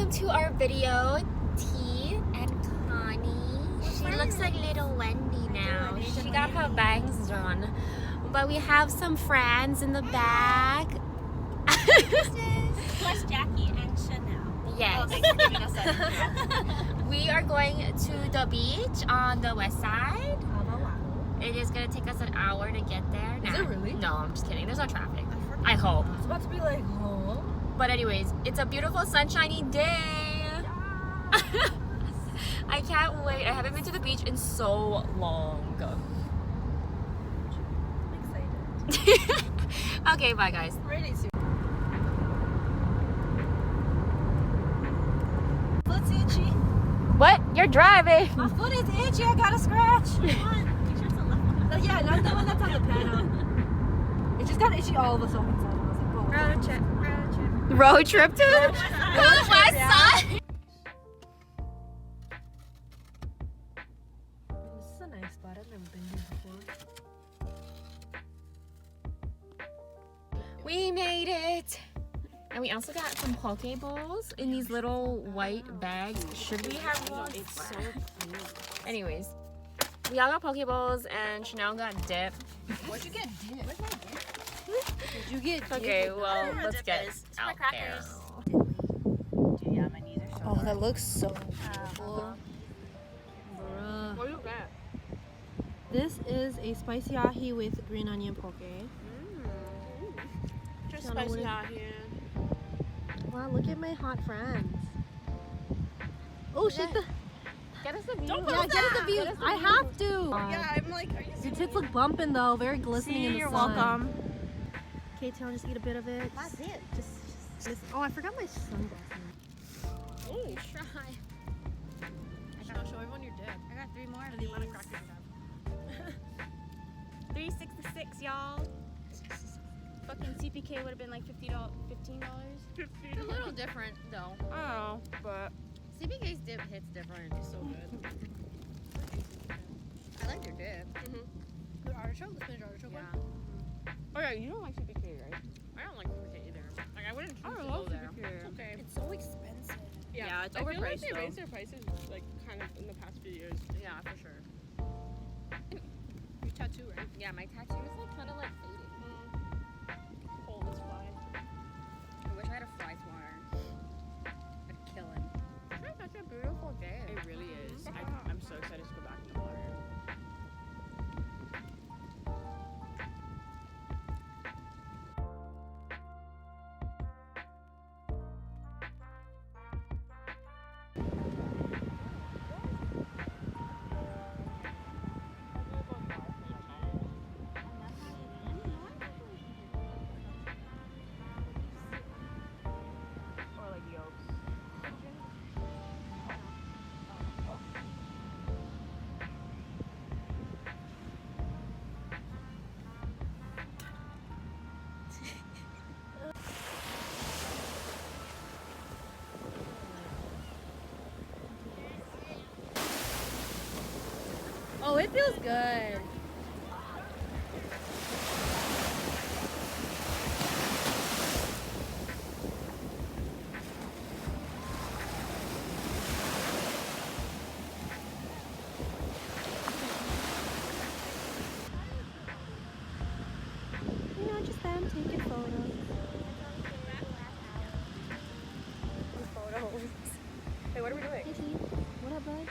welcome to our video, T and Connie. She looks like little Wendy now. She got her bangs done. But we have some friends in the back. Plus Jackie and Chanel. Yes. Oh, thanks for giving us that. We are going to the beach on the west side. Wow. It is going to take us an hour to get there. Is it really? No, I'm just kidding. There's no traffic. I hope. It's about to be like, huh? But anyways, it's a beautiful sunshiny day. I can't wait. I haven't been to the beach in so long. I'm excited. Okay, bye guys. Ready to. Foot's itchy. What? You're driving. My foot is itchy. I got a scratch. Yeah, not the one that's on the panel. It just got itchy all of a sudden. So I was like, oh, Road trip. Road trip to the west side. This is a nice spot. I've never been here before. We made it. And we also got some poke bowls in these little white bags. Should we have one? It's so cute. Anyways, we all got poke bowls and Chanel got dip. Where'd you get dip? Did you get dip? Okay, well, Yeah, let's dip get is. It's out my crackers. there. Dude, yeah, my knees are so Oh, that looks so beautiful. Bruh. What is that? This is a spicy ahi with green onion poke. Just Chanel, what spicy is- out here. Wow, look at my hot friends. Oh shit! Get us a view. Don't Yeah, get us the views. I have to. Yeah, I'm like, are you Your tits look bumping though, very glistening in the you're sun. welcome. Okay, I'll just eat a bit of it. That's it. Just. Oh, I forgot my sunglasses. Ooh, try. Show everyone your dip. I got 3 more of And the these. amount of crackers you have. 366, y'all. Fucking CPK would have been like $15. It's a little different though. Oh, but CPK's dip hits different. It's so good. I like your dip. The artichoke, the spinach artichoke one. oh yeah, you don't like CPK, right? I don't like CPK either. Like I wouldn't choose I to love go there. CPK. Okay. It's so expensive. Yeah, it's I feel like overpriced they though. raised their prices like kind of in the past few years. Yeah, for sure. Your tattoo, right? Yeah, my tattoo is like kind of like fading. Cold as fly. I wish I had a fly swatter. I'd kill it. It's such a beautiful day. It really is. I'm so excited to go back in the water. Or like yolks. Oh, it feels good. You know, just them taking photos. Photos. Hey, what are we doing? Hey, T. What up, bud?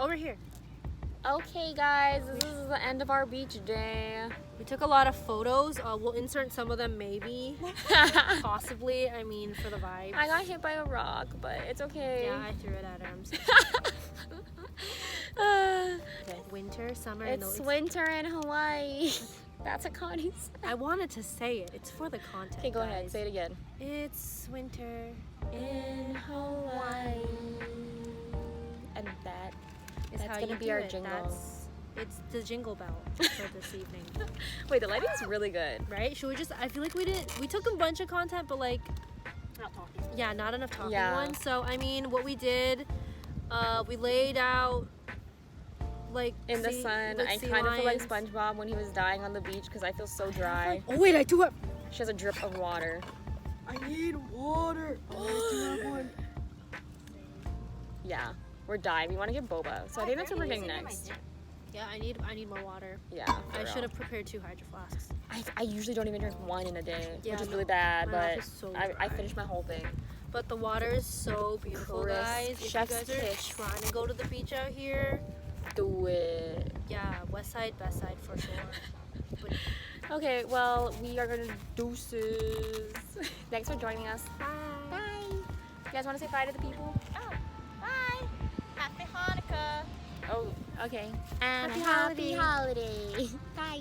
Over here. Okay, guys, this is the end of our beach day. We took a lot of photos. We'll insert some of them, maybe, I possibly. I mean, for the vibe. got hit by a rock, but it's okay. Yeah, I threw it at her. I'm so okay. Winter, summer. I know It's winter in Hawaii. That's a Connie's. I wanted to say it. It's for the content. Okay, go ahead. guys. Say it again. It's winter In Hawaii. And that. is That's how gonna you be do our it. jingle. It's the jingle bell for this evening, Wait, the lighting's really good. right? Should we just? I feel like we took a bunch of content, but like, Not talking. yeah, not enough talking Yeah. ones. So I mean, what we did, we laid out like In the sea- sun. with I sea kind of feel like lions. SpongeBob when he was dying on the beach because I feel so dry. Oh wait, I do have. She has a drip of water. I need water. Oh, I do have one. Yeah, we're dying. We want to get boba. So I think that's what we're getting next. Yeah, I need more water. Yeah, I should have prepared 2 hydro flasks. I usually don't even drink one in a day, Yeah, which is no, really bad, my mouth but is so I dry. finished my whole thing. But the water is so beautiful, Crisp. guys. If Chef's you guys are kiss. trying to go to the beach out here, Do it. yeah, west side, best side for sure. But Okay, well, we are going to deuces. Thanks for joining us. bye. Bye. You guys want to say bye to the people? Oh, bye. Happy Hanukkah. Oh, okay. And Happy happy holiday. Bye.